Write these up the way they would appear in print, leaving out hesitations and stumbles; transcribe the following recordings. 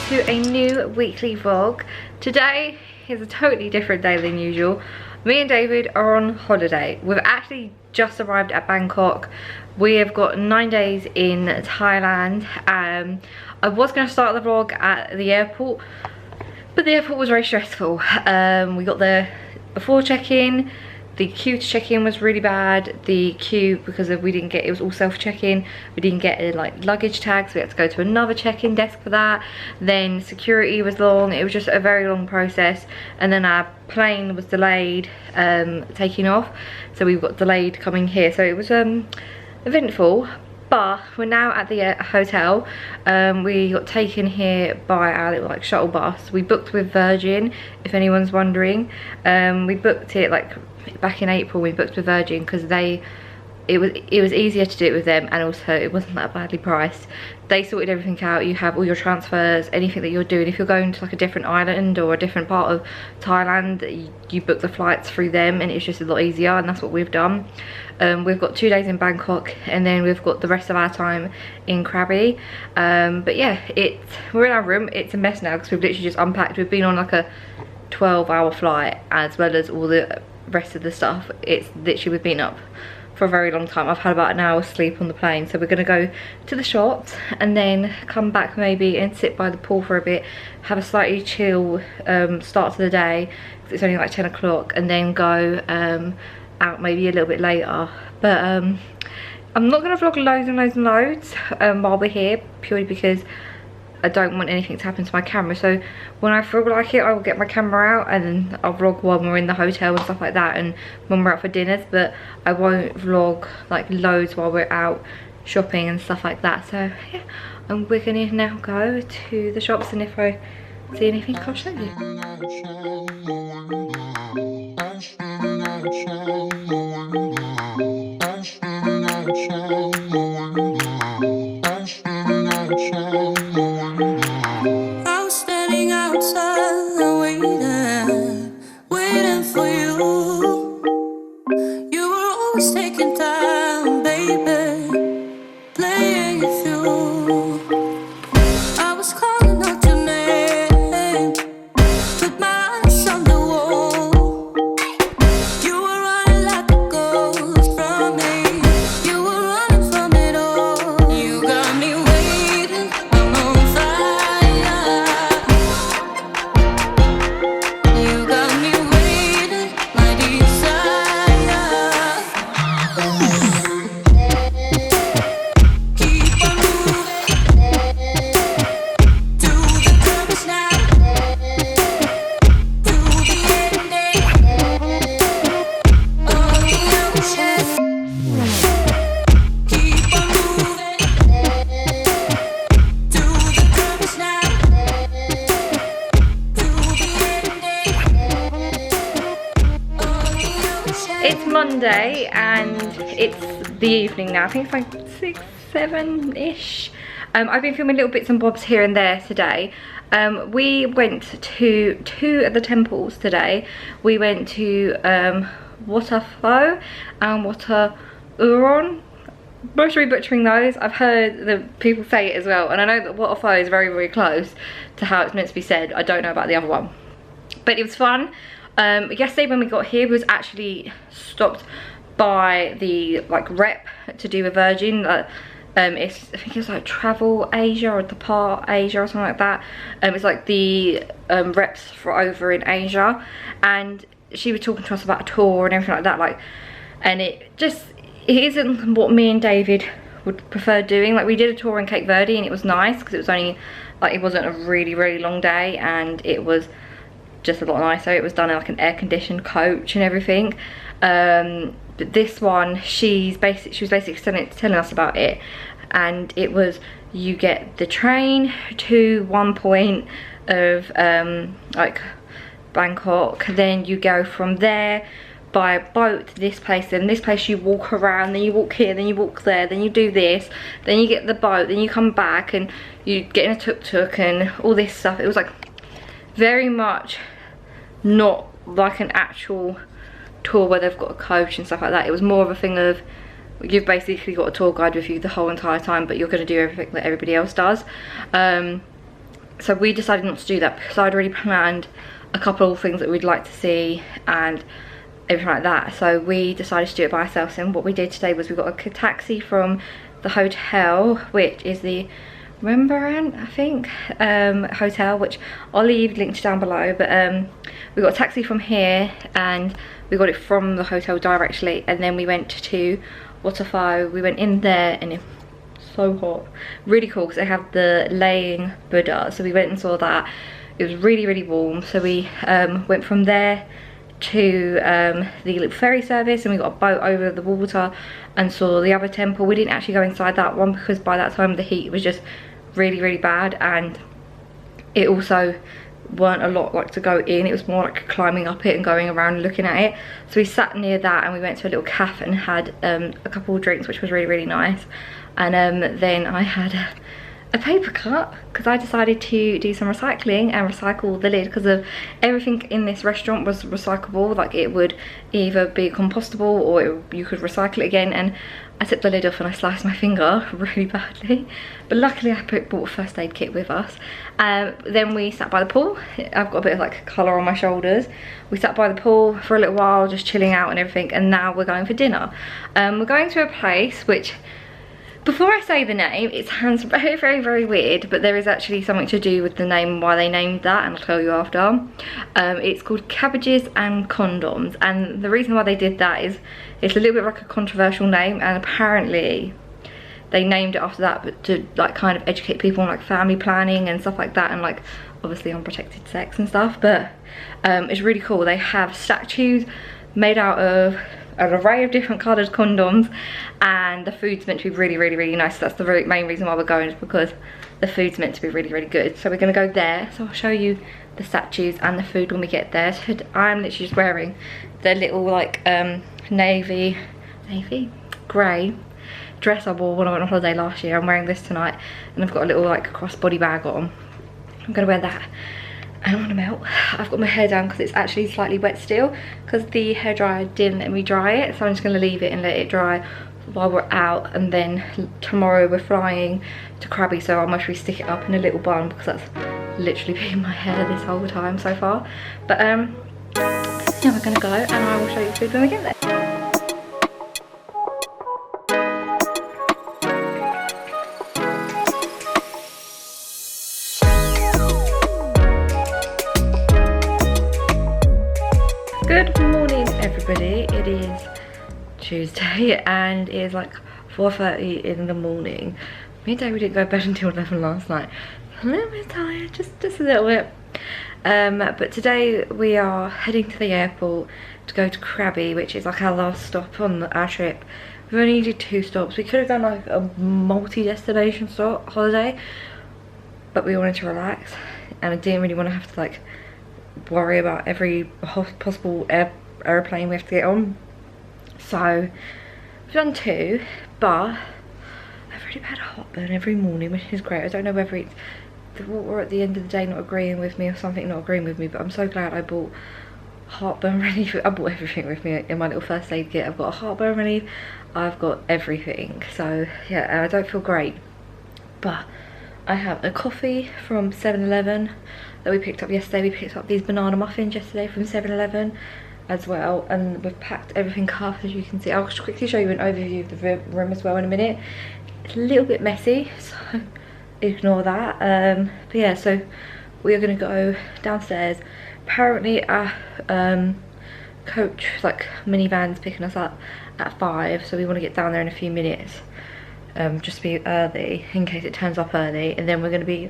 to a new weekly vlog. Today is a totally different day than usual. Me and David are on holiday. We've actually just arrived at Bangkok. We have got 9 days in Thailand. I was going to start the vlog at the airport, but the airport was very stressful. We got there before check-in. The queue to check in was really bad. The queue, because we didn't get, it was all self check-in, we didn't get like luggage tags, so we had to go to another check-in desk for that. Then security was long. It was just a very long process, and then our plane was delayed taking off, so we got delayed coming here. So it was eventful. But we're now at the hotel. We got taken here by our little like shuttle bus. We booked with Virgin, if anyone's wondering. We booked it like back in April. We booked with Virgin because it was easier to do it with them, and also it wasn't that badly priced. They sorted everything out. You have all your transfers, anything that you're doing. If you're going to like a different island or a different part of Thailand, you book the flights through them, and it's just a lot easier, and that's what we've done. We've got 2 days in Bangkok, and then we've got the rest of our time in Krabi. But yeah, we're in our room. It's a mess now because we've literally just unpacked. We've been on like a 12-hour flight, as well as all the rest of the stuff. It's literally, we've been up for a very long time. I've had about an hour's sleep on the plane, so we're gonna go to the shops and then come back maybe and sit by the pool for a bit, have a slightly chill start to the day because it's only like 10 o'clock, and then go out maybe a little bit later. But I'm not gonna vlog loads and loads and loads while we're here, purely because I don't want anything to happen to my camera. So when I feel like it, I will get my camera out and then I'll vlog when we're in the hotel and stuff like that, and when we're out for dinners. But I won't vlog like loads while we're out shopping and stuff like that. So yeah, and we're gonna now go to the shops, and if I see anything, I'll show you. It's Monday and it's the evening now. I think it's like 6, 7-ish. I've been filming little bits and bobs here and there today. We went to 2 of the temples today. We went to Water Pho and Water Uron. I'm sure butchering those. I've heard the people say it as well, and I know that Water Pho is very, very close to how it's meant to be said. I don't know about the other one, but it was fun. Yesterday when we got here, we was actually stopped by the like rep to do with Virgin. I think it's like Travel Asia or Depart Asia or something like that. It's like the reps for over in Asia, and she was talking to us about a tour and everything like that. Like, and it isn't what me and David would prefer doing. Like, we did a tour in Cape Verde and it was nice because it was only like, it wasn't a really, really long day, and it was just a lot nicer. It was done in like an air-conditioned coach and everything. But this one, she was basically telling us about it, and it was, you get the train to one point of like Bangkok, then you go from there by boat to this place, then this place you walk around, then you walk here, then you walk there, then you do this, then you get the boat, then you come back and you get in a tuk-tuk and all this stuff. It was like very much not like an actual tour where they've got a coach and stuff like that. It was more of a thing of, you've basically got a tour guide with you the whole entire time, but you're going to do everything that everybody else does. So we decided not to do that because I'd already planned a couple of things that we'd like to see and everything like that. So we decided to do it by ourselves, and what we did today was we got a taxi from the hotel, which is the Rembrandt, I think, hotel, which I'll leave linked down below. But we got a taxi from here and we got it from the hotel directly, and then we went to Waterfall. We went in there and it was so hot, really cool, because they have the laying Buddha, so we went and saw that. It was really, really warm. So we went from there to the little ferry service, and we got a boat over the water and saw the other temple. We didn't actually go inside that one because by that time the heat was just really, really bad, and it also weren't a lot like to go in. It was more like climbing up it and going around and looking at it. So we sat near that and we went to a little cafe and had a couple of drinks, which was really, really nice. And then I had a paper cut because I decided to do some recycling and recycle the lid, because of everything in this restaurant was recyclable. Like, it would either be compostable or you could recycle it again, and I took the lid off and I sliced my finger really badly, but luckily I bought a first aid kit with us. Then we sat by the pool. I've got a bit of like colour on my shoulders. We sat by the pool for a little while, just chilling out and everything, and now we're going for dinner. We're going to a place which, before I say the name, it sounds very, very, very weird, but there is actually something to do with the name and why they named that, and I'll tell you after. It's called Cabbages and Condoms, and the reason why they did that is it's a little bit like a controversial name, and apparently they named it after that, but to like kind of educate people on like family planning and stuff like that, and like obviously unprotected sex and stuff. But it's really cool. They have statues made out of an array of different coloured condoms, and the food's meant to be really, really, really nice. So that's the main reason why we're going, is because the food's meant to be really, really good. So we're going to go there. So I'll show you the statues and the food when we get there. So I'm literally just wearing the little like navy grey dress I wore when I went on holiday last year. I'm wearing this tonight, and I've got a little like crossbody bag on. I'm going to wear that. I don't want to melt. I've got my hair down because it's actually slightly wet still, because the hairdryer didn't let me dry it. So I'm just going to leave it and let it dry while we're out, and then tomorrow we're flying to Krabi, so I'll mostly stick it up in a little bun because that's literally been my hair this whole time so far. But yeah, we're going to go and I will show you food when we get there. Good morning everybody, it is Tuesday and it is like 4:30 in the morning. Me and David didn't go to bed until 11 last night. A little bit tired, just a little bit. But today we are heading to the airport to go to Krabi, which is like our last stop on our trip. We've only did 2 stops. We could have done like a multi-destination holiday, but we wanted to relax and I didn't really want to have to like worry about every possible airplane we have to get on. So we've done 2, but I've really had a heartburn every morning, which is great. I don't know whether it's the water at the end of the day not agreeing with me or something not agreeing with me, but I'm so glad I bought heartburn relief. I bought everything with me in my little first aid kit. I've got a heartburn relief, I've got everything. So yeah, and I don't feel great, but I have a coffee from 7-Eleven that we picked up yesterday. We picked up these banana muffins yesterday from 7-Eleven as well, and we've packed everything up, as you can see. I'll just quickly show you an overview of the room as well in a minute. It's a little bit messy, so ignore that. But yeah, so we are going to go downstairs. Apparently our coach, like minivan's picking us up at 5, so we want to get down there in a few minutes. Just to be early in case it turns up early, and then we're going to be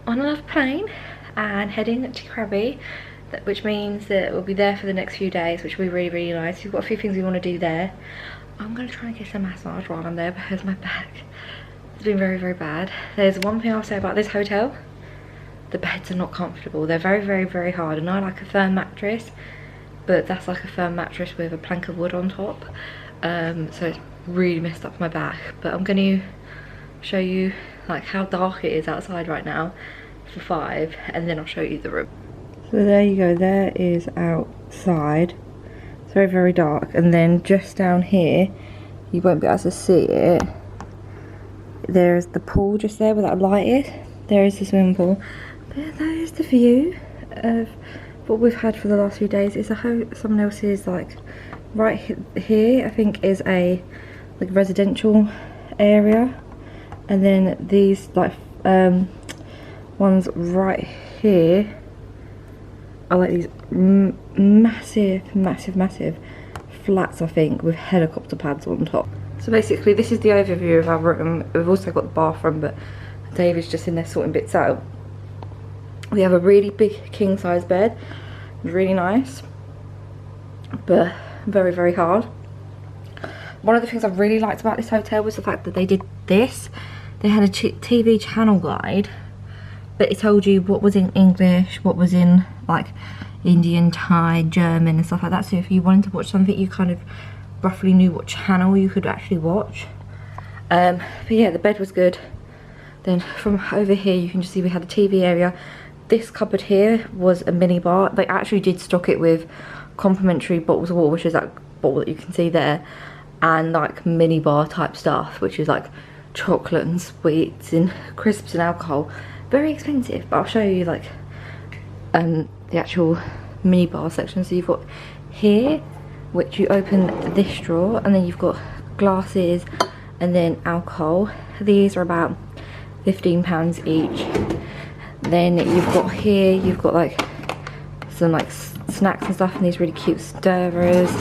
on another plane and heading to Krabi, which means that we'll be there for the next few days, which will be really, really nice. We've got a few things we want to do there. I'm going to try and get some massage while I'm there because my back has been very, very bad. There's one thing I'll say about this hotel: the beds are not comfortable. They're very, very, very hard, and I like a firm mattress, but that's like a firm mattress with a plank of wood on top. So it's really messed up my back. But I'm going to show you like how dark it is outside right now for 5, and then I'll show you the room. So there you go, there is outside. It's very, very dark, and then just down here, you won't be able to see it, there's the pool just there where that light is. There is the swimming pool. That is the view of what we've had for the last few days. It's someone else's, like right here I think is a like residential area, and then these like ones right here are like these massive flats, I think, with helicopter pads on top. So basically this is the overview of our room. We've also got the bathroom, but David's just in there sorting bits out. We have a really big king size bed, really nice, but very hard. One of the things I really liked about this hotel was the fact that they did this. They had a TV channel guide, but it told you what was in English, what was in like Indian, Thai, German and stuff like that. So if you wanted to watch something, you kind of roughly knew what channel you could actually watch. But yeah, the bed was good. Then from over here you can just see we had a TV area. This cupboard here was a mini bar. They actually did stock it with complimentary bottles of water, which is that bottle that you can see there, and like mini bar type stuff, which is like chocolate and sweets and crisps and alcohol. Very expensive, but I'll show you like the actual mini bar section. So you've got here, which you open this drawer, and then you've got glasses and then alcohol. These are about £15 each. Then you've got here, you've got like some like snacks and stuff, and these really cute stirrers.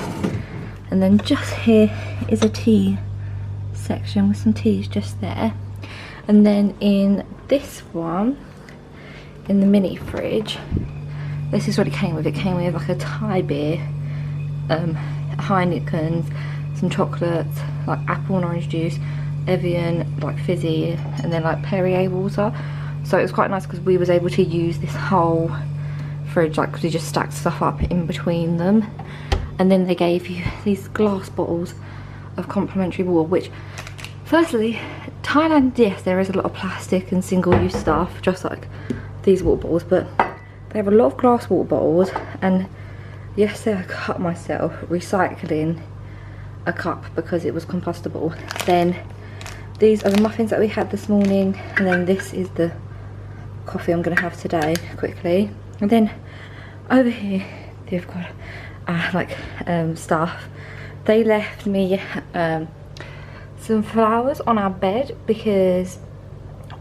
And then just here is a tea section with some teas just there. And then in this one, in the mini fridge, this is what it came with. It came with like a Thai beer, Heineken's, some chocolates, like apple and orange juice, Evian, like fizzy, and then like Perrier water. So it was quite nice because we was able to use this whole fridge, like, because we just stacked stuff up in between them. And then they gave you these glass bottles of complimentary water, which, firstly, Thailand, yes, there is a lot of plastic and single-use stuff, just like these water bottles, but they have a lot of glass water bottles. And yesterday I cut myself recycling a cup because it was compostable. Then these are the muffins that we had this morning, and then this is the coffee I'm going to have today quickly. And then over here they've got stuff. They left me some flowers on our bed because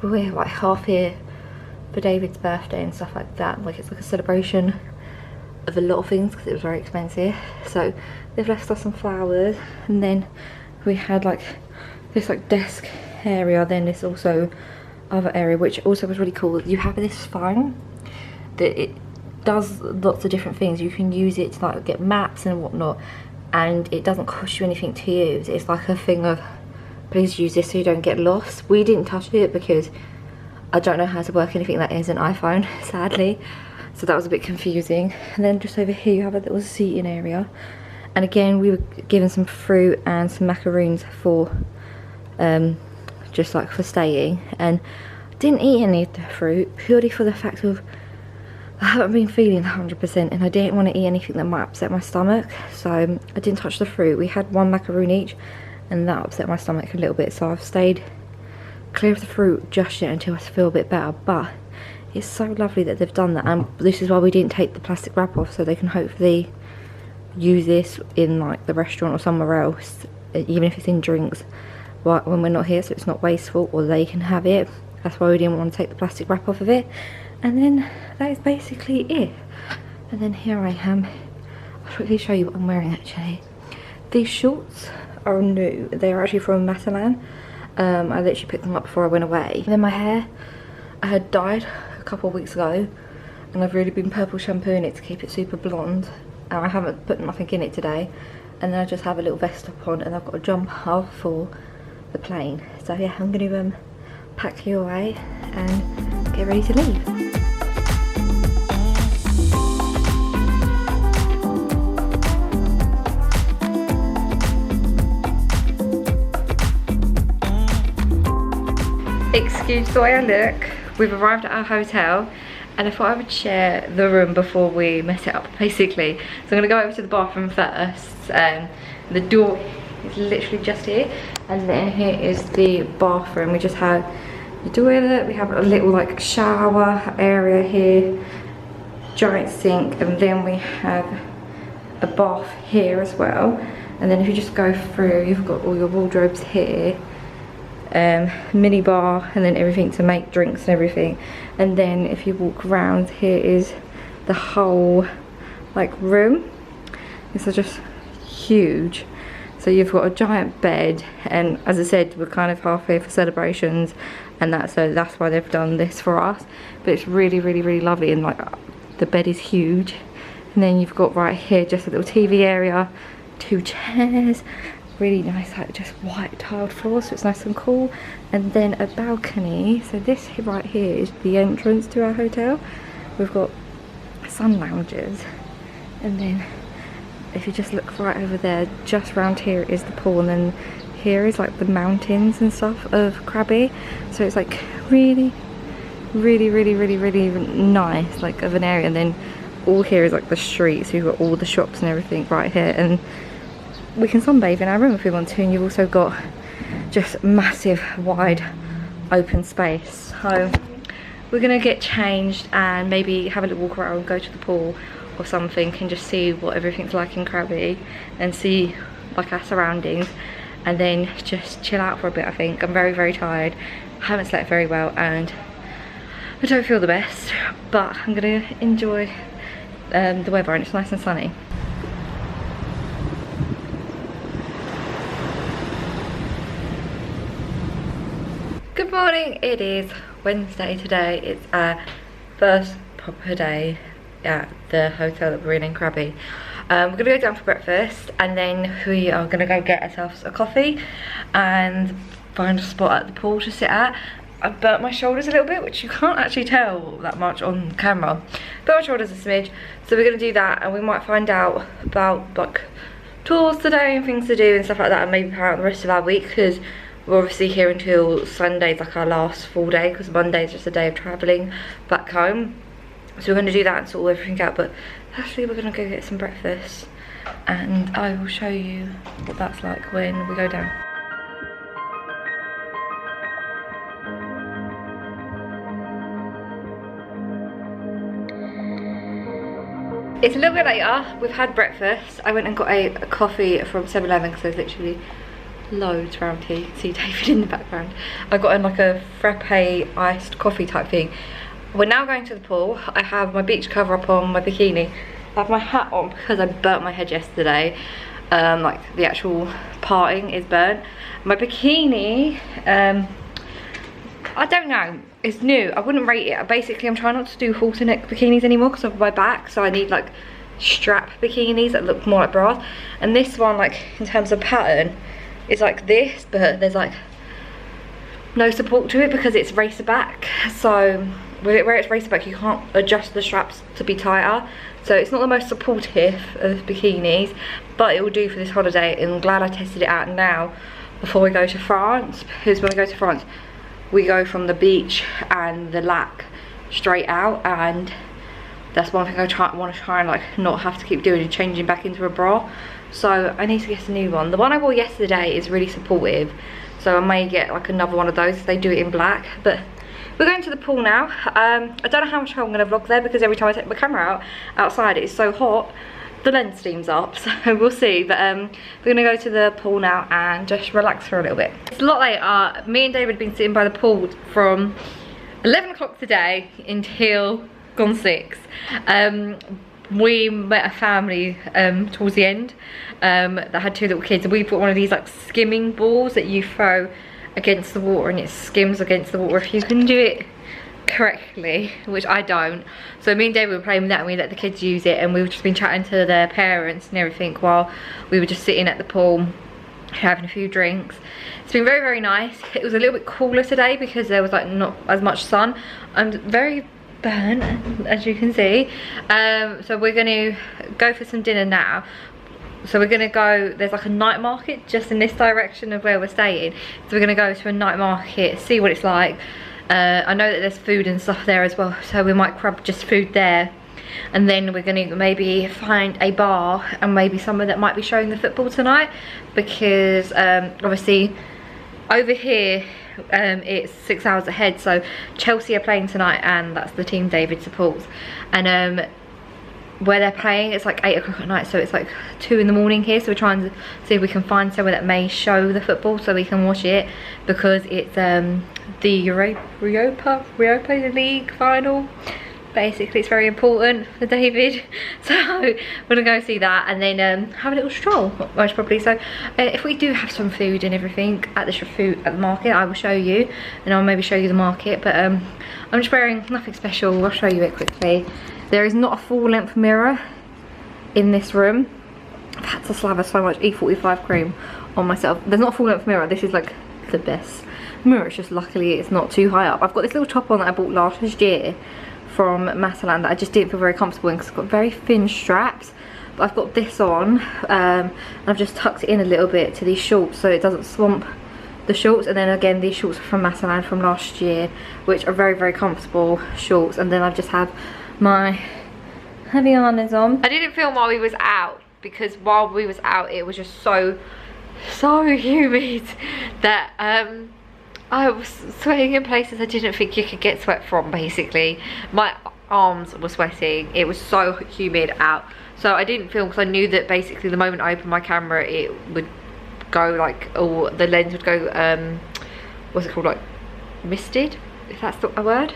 we're like half here for David's birthday and stuff like that. Like, it's like a celebration of a lot of things because it was very expensive. So they've left us some flowers, and then we had like this like desk area, then this also other area, which also was really cool. You have this phone that it does lots of different things. You can use it to like get maps and whatnot, and it doesn't cost you anything to use. It's like a thing of, please use this so you don't get lost. We didn't touch it because I don't know how to work anything that is an iPhone, sadly, so that was a bit confusing. And then just over here you have a little seating area, and again we were given some fruit and some macaroons for just like for staying, and didn't eat any of the fruit purely for the fact of I haven't been feeling 100% and I didn't want to eat anything that might upset my stomach, so I didn't touch the fruit. We had one macaroon each and that upset my stomach a little bit, so I've stayed clear of the fruit just yet until I feel a bit better. But it's so lovely that they've done that, and this is why we didn't take the plastic wrap off, so they can hopefully use this in like the restaurant or somewhere else, even if it's in drinks, when we're not here, so it's not wasteful, or they can have it. That's why we didn't want to take the plastic wrap off of it. And then that is basically it. And then here I am. I'll quickly show you what I'm wearing actually. These shorts are new. They are actually from Matalan. I literally picked them up before I went away. And then my hair, I had dyed a couple of weeks ago, and I've really been purple shampooing it to keep it super blonde, and I haven't put nothing in it today. And then I just have a little vest up on, and I've got a jumper for the plane. So yeah, I'm going to pack you away and get ready to leave. Excuse the way I look. We've arrived at our hotel, and I thought I would share the room before we mess it up, basically. So I'm gonna go over to the bathroom first. The door is literally just here, and then here is the bathroom. We just had the toilet. We have a little like shower area here, giant sink, and then we have a bath here as well. And then if you just go through, you've got all your wardrobes here, mini bar, and then everything to make drinks and everything. And then if you walk around, here is the whole like room. This is just huge. So you've got a giant bed, and as I said, we're kind of halfway for celebrations and that, so that's why they've done this for us. But it's really, really, really lovely, and like the bed is huge. And then you've got right here just a little TV area, 2 chairs, really nice like just white tiled floor, so it's nice and cool. And then a balcony. So this right here is the entrance to our hotel. We've got sun lounges, and then if you just look right over there, just round here is the pool, and then here is like the mountains and stuff of Krabi. So it's like really, really, really, really, really nice like of an area. And then all here is like the street, so you've got all the shops and everything right here, and we can sunbathe in our room if we want to. And you've also got just massive wide open space. So we're gonna get changed and maybe have a little walk around, go to the pool or something, and just see what everything's like in Krabi and see like our surroundings, and then just chill out for a bit. I think I'm very, very tired, haven't slept very well, and I don't feel the best, but I'm gonna enjoy the weather, and it's nice and sunny. Good morning, it is Wednesday today. It's our first proper day at the hotel that we're in Krabi. We're gonna go down for breakfast, and then we are gonna go get ourselves a coffee and find a spot at the pool to sit at. I burnt my shoulders a little bit, which you can't actually tell that much on camera. Burnt my shoulders a smidge, so we're gonna do that, and we might find out about like tours today and things to do and stuff like that, and maybe plan out the rest of our week, because we're obviously here until Sunday's like our last full day, because Monday's just a day of travelling back home. So we're going to do that and sort everything out. But actually we're going to go get some breakfast, and I will show you what that's like when we go down. It's a little bit later, we've had breakfast. I went and got a coffee from 7-Eleven, because there's literally loads around here. You can see David in the background. I got in like a frappe iced coffee type thing. We're now going to the pool. I have my beach cover up on, my bikini. I have my hat on because I burnt my head yesterday. Like the actual parting is burnt. My bikini, I don't know, it's new. I wouldn't rate it. Basically I'm trying not to do halter neck bikinis anymore because of my back, so I need like strap bikinis that look more like bras. And this one, like in terms of pattern, is like this, but there's like no support to it because it's racer back. So where it's racer back, you can't adjust the straps to be tighter, so it's not the most supportive of bikinis, but it will do for this holiday. And I'm glad I tested it out now before we go to France, because when we go to France we go from the beach and the lac straight out, and that's one thing I want to try and like not have to keep doing, and changing back into a bra. So I need to get a new one. The one I wore yesterday is really supportive, so I may get like another one of those if they do it in black. But we're going to the pool now. I don't know how much I'm going to vlog there, because every time I take my camera outside it's so hot the lens steams up, so we'll see. But we're going to go to the pool now and just relax for a little bit. It's a lot later. Me and David have been sitting by the pool from 11 o'clock today until gone 6. We met a family towards the end that had 2 little kids, and we put one of these like skimming balls that you throw against the water and it skims against the water if you can do it correctly, which I don't. So me and David were playing with that, and we let the kids use it, and we've just been chatting to their parents and everything while we were just sitting at the pool having a few drinks. It's been very, very nice. It was a little bit cooler today because there was like not as much sun. I'm very burnt, as you can see. So we're going to go for some dinner now. So we're gonna go, there's like a night market just in this direction of where we're staying. So we're gonna go to a night market, see what it's like. I know that there's food and stuff there as well, so we might grab just food there. And then we're gonna maybe find a bar and maybe someone that might be showing the football tonight, because obviously over here it's 6 hours ahead. So Chelsea are playing tonight, and that's the team David supports. And where they're playing, it's like 8 o'clock at night, so it's like 2 in the morning here. So we're trying to see if we can find somewhere that may show the football so we can watch it, because it's the Europa League final. Basically, it's very important for David, so we're gonna go see that and then have a little stroll, most probably. So if we do have some food and everything at the market, I will show you, and I'll maybe show you the market. But I'm just wearing nothing special. I'll show you it quickly. There is not a full-length mirror in this room. I've had to slather so much E45 cream on myself. There's not a full-length mirror. This is like the best mirror. It's just luckily it's not too high up. I've got this little top on that I bought last year from Thailand that I just didn't feel very comfortable in because it's got very thin straps. But I've got this on, and I've just tucked it in a little bit to these shorts so it doesn't swamp the shorts. And then again, these shorts are from Thailand from last year, which are very, very comfortable shorts. And then I just have my heavy harness on. I didn't film while we was out, because while we was out it was just so humid that I was sweating in places I didn't think you could get sweat from. Basically my arms were sweating, it was so humid out. So I didn't film because I knew that basically the moment I opened my camera it would go like, or the lens would go what's it called, like misted, if that's a word.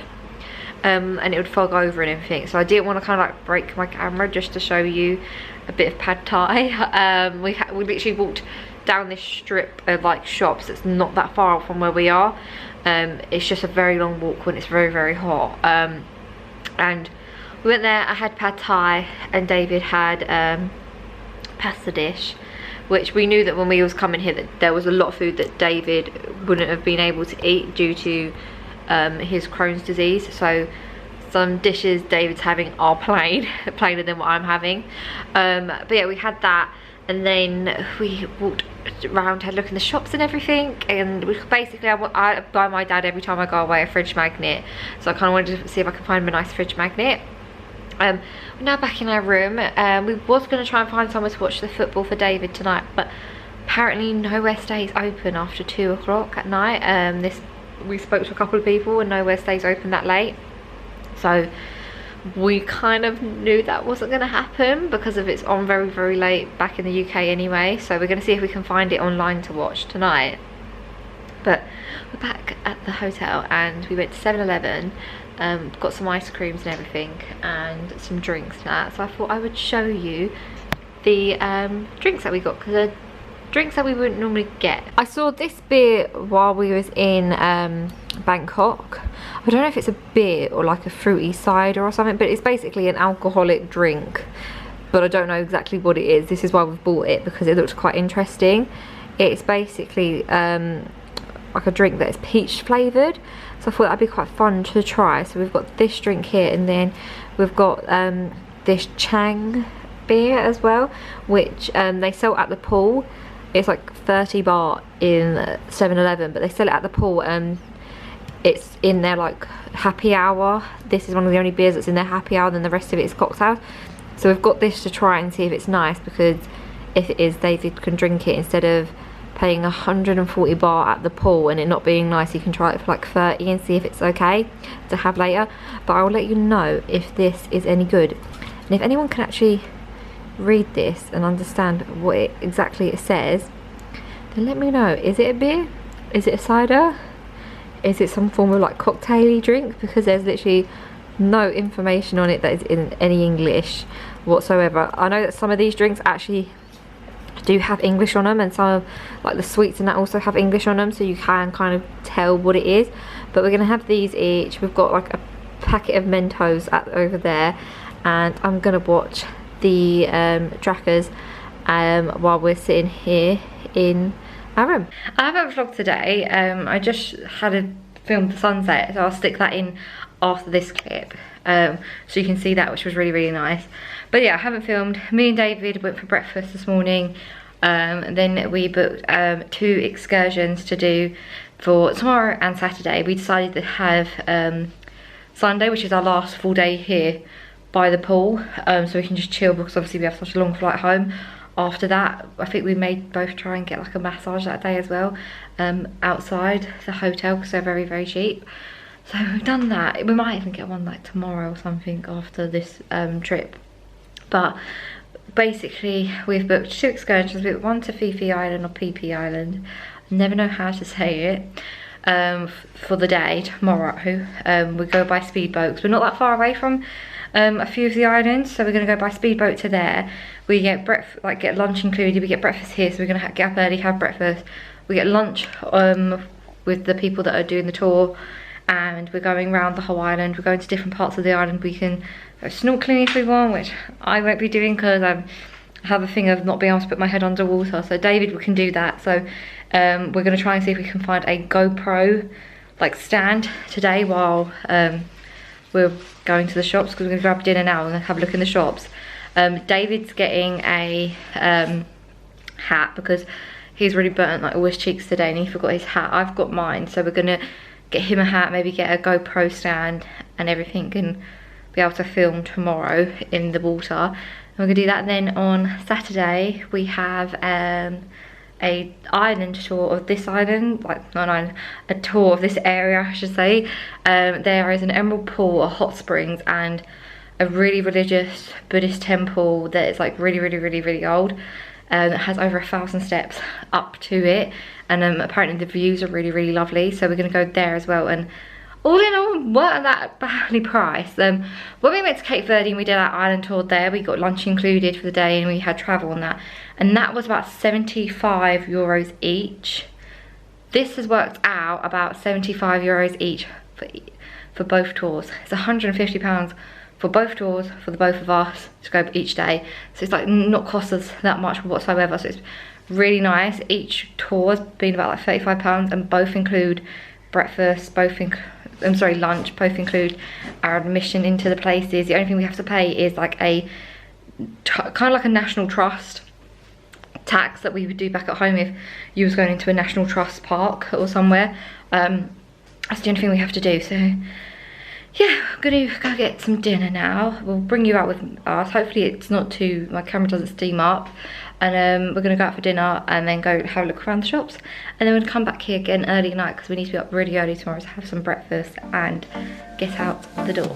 And it would fog over and everything. So I didn't want to kind of like break my camera just to show you a bit of pad thai. We literally walked down this strip of like shops that's not that far from where we are. It's just a very long walk when it's very, very hot. And we went there. I had pad thai and David had pasta dish, which we knew that when we was coming here that there was a lot of food that David wouldn't have been able to eat due to his Crohn's disease. So some dishes David's having are plainer than what I'm having. But yeah, we had that, and then we walked around, had a look in the shops and everything. And we basically, I buy my dad every time I go away a fridge magnet, so I kind of wanted to see if I could find him a nice fridge magnet. We're now back in our room. We was going to try and find somewhere to watch the football for David tonight, but apparently nowhere stays open after 2 o'clock at night. We spoke to a couple of people and nowhere stays open that late, so we kind of knew that wasn't going to happen because of it's on very, very late back in the UK anyway. So we're going to see if we can find it online to watch tonight. But we're back at the hotel and we went to 7-Eleven, got some ice creams and everything and some drinks and that. So I thought I would show you the drinks that we got, because they're drinks that we wouldn't normally get. I saw this beer while we was in Bangkok. I don't know if it's a beer or like a fruity cider or something, but it's basically an alcoholic drink, but I don't know exactly what it is. This is why we've bought it, because it looks quite interesting. It's basically like a drink that is peach flavoured, so I thought that'd be quite fun to try. So we've got this drink here, and then we've got this Chiang Beer as well, which they sell at the pool. It's like 30 baht in 7-Eleven, but they sell it at the pool. It's in their like happy hour. This is one of the only beers that's in their happy hour, then the rest of it is cocktails. So we've got this to try and see if it's nice, because if it is, David can drink it instead of paying 140 baht at the pool and it not being nice. You can try it for like 30 and see if it's okay to have later. But I will let you know if this is any good, and if anyone can actually read this and understand what exactly it says, then let me know. Is it a beer? Is it a cider? Is it some form of like cocktail-y drink? Because there's literally no information on it that is in any English whatsoever. I know that some of these drinks actually do have English on them, and some of like the sweets and that also have English on them, so you can kind of tell what it is. But we're gonna have these each. We've got like a packet of Mentos over there, and I'm gonna watch the trackers while we're sitting here in our room. I haven't vlogged today. I just had to film the sunset, so I'll stick that in after this clip, so you can see that, which was really, really nice. But yeah, I haven't filmed. Me and David went for breakfast this morning, and then we booked 2 excursions to do for tomorrow and Saturday. We decided to have Sunday, which is our last full day here by the pool, so we can just chill, because obviously we have such a long flight home after that, I think we may both try and get like a massage that day as well, outside the hotel, because they're very, very cheap. So we've done that. We might even get one like tomorrow or something after this trip. But basically we've booked 2 excursions. We booked one to Fifi Island or PP Island. I never know how to say it. For the day tomorrow. We go by speedboats. We're not that far away from a few of the islands, so we're gonna go by speedboat to there. We get get lunch included. We get breakfast here, so we're gonna get up early, have breakfast. We get lunch with the people that are doing the tour, and we're going around the whole island. We're going to different parts of the island. We can go snorkeling if we want, which I won't be doing because I have a thing of not being able to put my head underwater, so David can do that. So we're going to try and see if we can find a GoPro like stand today while we're going to the shops, because we're going to grab dinner now and have a look in the shops. David's getting a hat because he's really burnt like all his cheeks today and he forgot his hat. I've got mine, so we're going to get him a hat, maybe get a GoPro stand and everything, and be able to film tomorrow in the water. And we're gonna do that. And then on Saturday we have a island tour of this island, like not an island, a tour of this area I should say. There is an emerald pool, a hot springs, and a really religious Buddhist temple that is like really old. It has over 1,000 steps up to it, and apparently the views are really lovely, so we're going to go there as well. And all in all, weren't that badly priced. When we went to Cape Verde and we did our island tour there, we got lunch included for the day and we had travel on that, and that was about 75 euros each. This has worked out about 75 euros each for both tours. It's 150 pounds for both tours for the both of us to go each day, so it's like not cost us that much whatsoever. So it's really nice. Each tour's been about like 35 pounds, and both include breakfast, lunch, both include our admission into the places. The only thing we have to pay is like a kind of like a national trust tax that we would do back at home if you was going into a national trust park or somewhere. That's the only thing we have to do. So yeah, I'm gonna go get some dinner now. We'll bring you out with us. Hopefully it's not too, my camera doesn't steam up. And we're gonna go out for dinner and then go have a look around the shops. And then we'll come back here again early night because we need to be up really early tomorrow to have some breakfast and get out the door.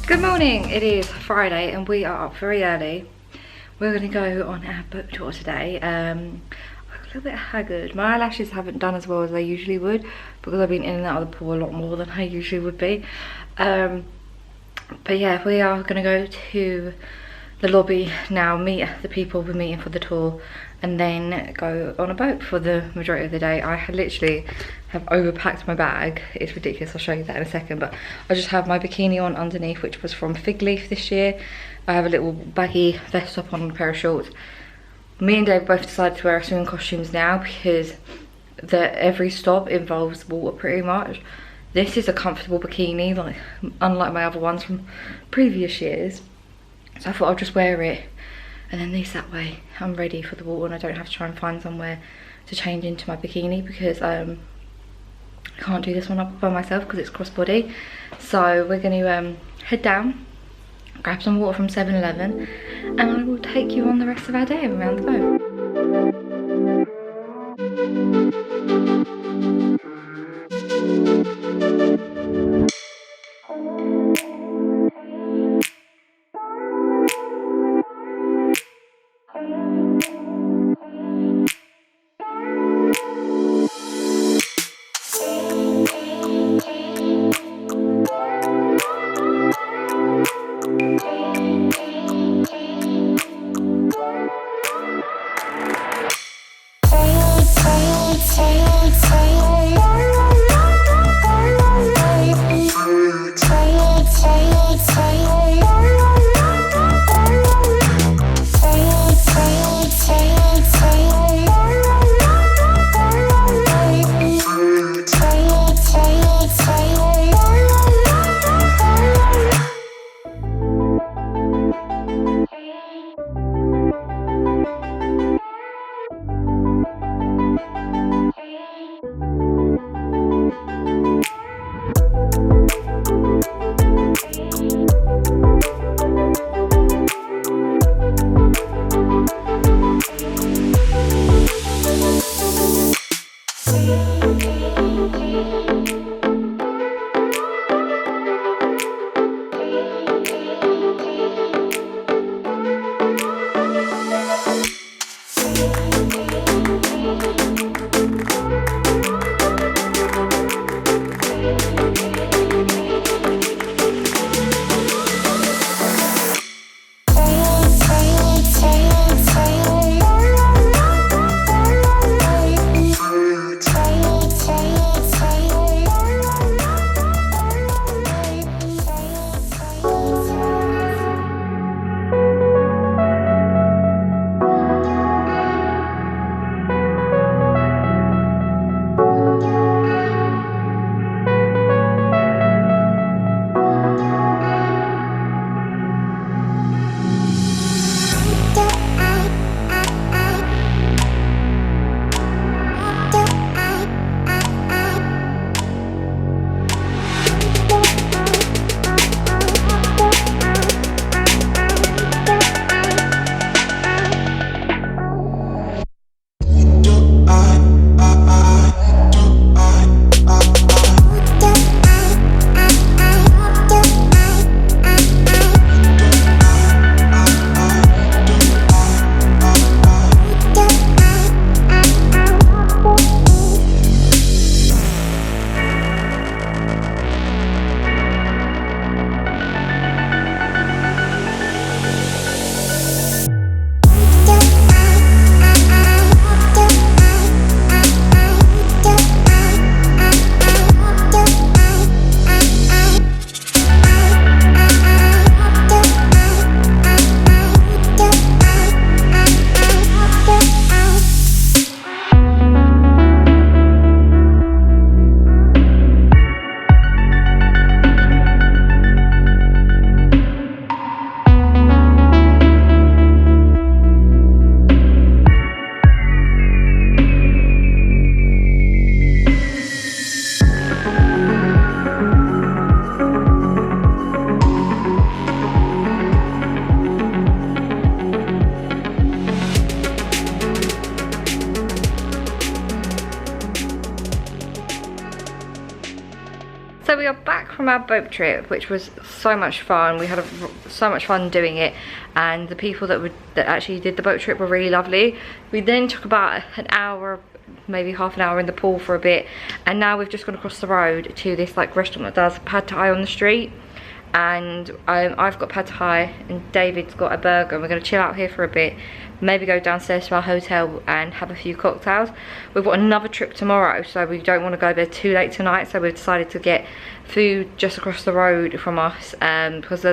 Good morning, it is Friday and we are up very early. We're going to go on our book tour today. I'm a little bit haggard. My eyelashes haven't done as well as they usually would because I've been in and out of the pool a lot more than I usually would be. But yeah, we are going to go to the lobby now, meet the people we're meeting for the tour, and then go on a boat for the majority of the day. I literally have overpacked my bag. It's ridiculous, I'll show you that in a second, but I just have my bikini on underneath, which was from Fig Leaf this year. I have a little baggy vest top on and a pair of shorts. Me and Dave both decided to wear our swimming costumes now because every stop involves water pretty much. This is a comfortable bikini, like unlike my other ones from previous years. So I thought I'll just wear it, and then at least that way I'm ready for the water and I don't have to try and find somewhere to change into my bikini because I can't do this one up by myself because it's crossbody. So we're going to head down, grab some water from 7-Eleven, and I will take you on the rest of our day around the boat. So we are back from our boat trip, which was so much fun. We had so much fun doing it, and the people that actually did the boat trip were really lovely. We then took about an hour, maybe half an hour in the pool for a bit, and now we've just gone across the road to this like restaurant that does pad thai on the street. And I've got pad thai and David's got a burger, and we're going to chill out here for a bit, maybe go downstairs to our hotel and have a few cocktails. We've got another trip tomorrow, so we don't want to go there too late tonight, so we've decided to get food just across the road from us, because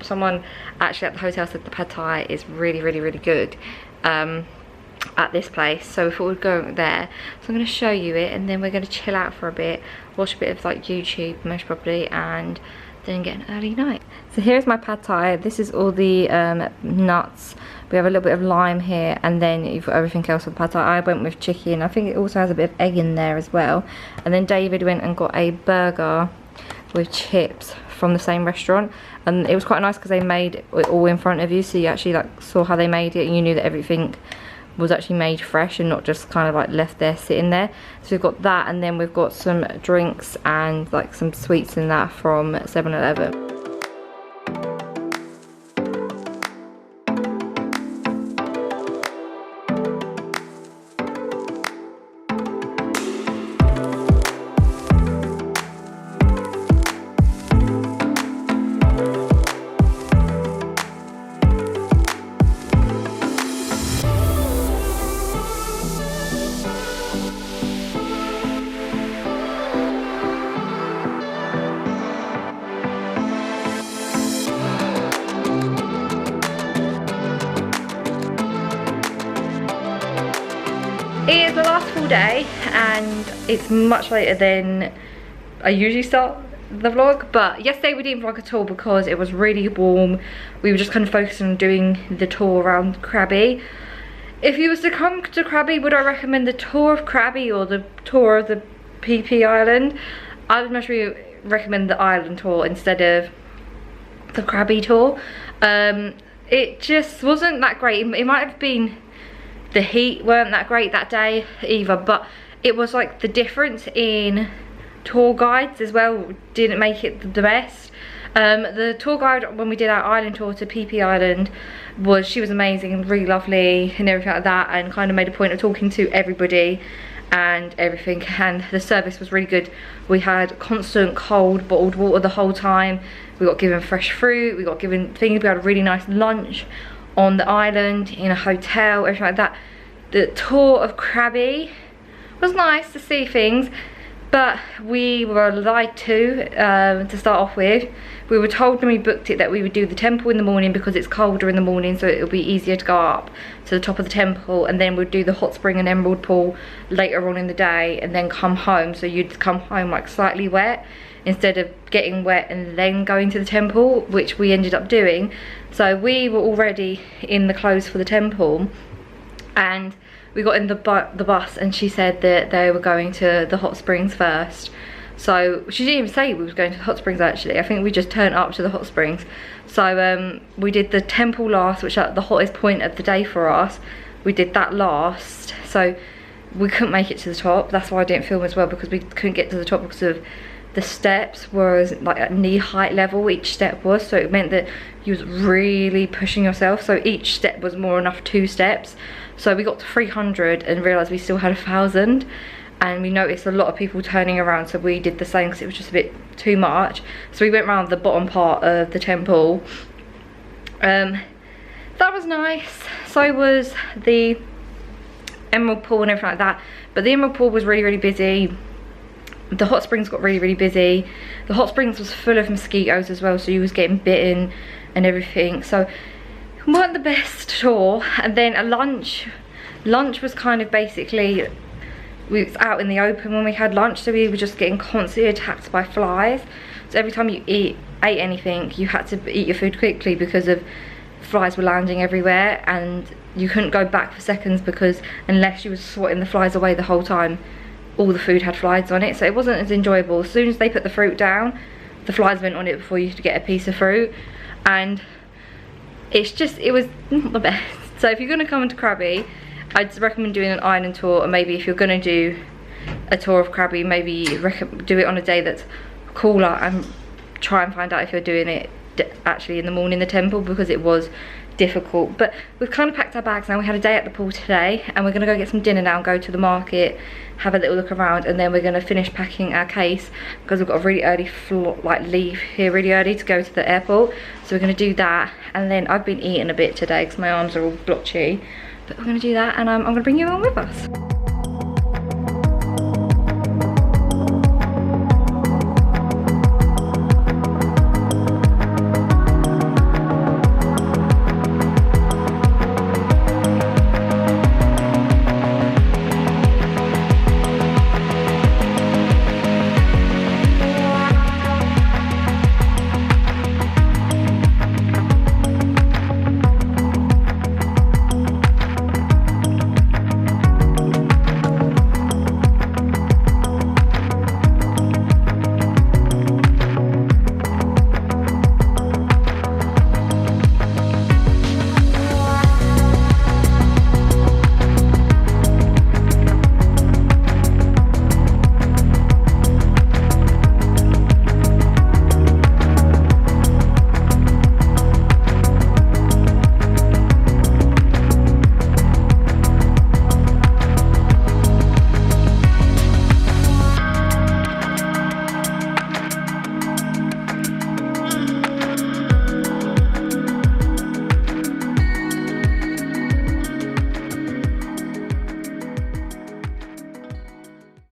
someone actually at the hotel said the pad thai is really good at this place, so we thought we'd go there. So I'm going to show you it, and then we're going to chill out for a bit, watch a bit of like YouTube most probably, and then get an early night. So here's my pad thai. This is all the nuts. We have a little bit of lime here, and then you've got everything else with pad thai. I went with chicken. I think it also has a bit of egg in there as well. And then David went and got a burger with chips from the same restaurant, and it was quite nice because they made it all in front of you, so you actually like saw how they made it, and you knew that everything was actually made fresh and not just kind of like left there sitting there. So we've got that, and then we've got some drinks and like some sweets in that from 7-Eleven. It is the last full day, and it's much later than I usually start the vlog, but yesterday we didn't vlog at all because it was really warm. We were just kind of focusing on doing the tour around Krabi. If you was to come to Krabi, would I recommend the tour of Krabi or the tour of the PP Island? I would much really recommend the island tour instead of the Krabi tour. It just wasn't that great. It might have been the heat weren't that great that day either, but it was like the difference in tour guides as well didn't make it the best. The tour guide when we did our island tour to PP Island she was amazing and really lovely and everything like that, and kind of made a point of talking to everybody and everything, and the service was really good. We had constant cold bottled water the whole time. We got given fresh fruit, we got given things, we had a really nice lunch on the island in a hotel, everything like that. The tour of Krabi was nice to see things, but we were lied to start off with. We were told when we booked it that we would do the temple in the morning because it's colder in the morning, so it'll be easier to go up to the top of the temple, and then we'd do the hot spring and emerald pool later on in the day and then come home. So you'd come home like slightly wet instead of getting wet and then going to the temple, which we ended up doing. So we were already in the clothes for the temple, and we got in the bus, and she said that they were going to the hot springs first. So she didn't even say we was going to the hot springs actually. I think we just turned up to the hot springs. So we did the temple last, which is the hottest point of the day for us. We did that last. So we couldn't make it to the top. That's why I didn't film as well, because we couldn't get to the top because of the steps was like at knee height level, each step was. So it meant that you was really pushing yourself. So each step was more enough 2 steps. So we got to 300 and realised we still had 1,000. And we noticed a lot of people turning around, so we did the same because it was just a bit too much. So we went around the bottom part of the temple. That was nice. So was the emerald pool and everything like that. But the emerald pool was really, really busy. The hot springs got really, really busy. The hot springs was full of mosquitoes as well, so you was getting bitten and everything. So it wasn't the best tour. And then at lunch was kind of basically, we was out in the open when we had lunch, so we were just getting constantly attacked by flies. So every time you ate anything, you had to eat your food quickly because of flies were landing everywhere, and you couldn't go back for seconds because unless you was swatting the flies away the whole time, all the food had flies on it. So it wasn't as enjoyable. As soon as they put the fruit down, the flies went on it before you could get a piece of fruit, and it was not the best. So if you're going to come into Krabi, I'd recommend doing an island tour, or maybe if you're going to do a tour of Krabi, maybe do it on a day that's cooler, and try and find out if you're doing it actually in the morning, the temple, because it was difficult. But we've kind of packed our bags now. We had a day at the pool today, and we're going to go get some dinner now and go to the market, have a little look around, and then we're going to finish packing our case because we've got a really early leave here really early to go to the airport. So we're going to do that, and then I've been eating a bit today because my arms are all blotchy. But we're going to do that, and I'm going to bring you along with us.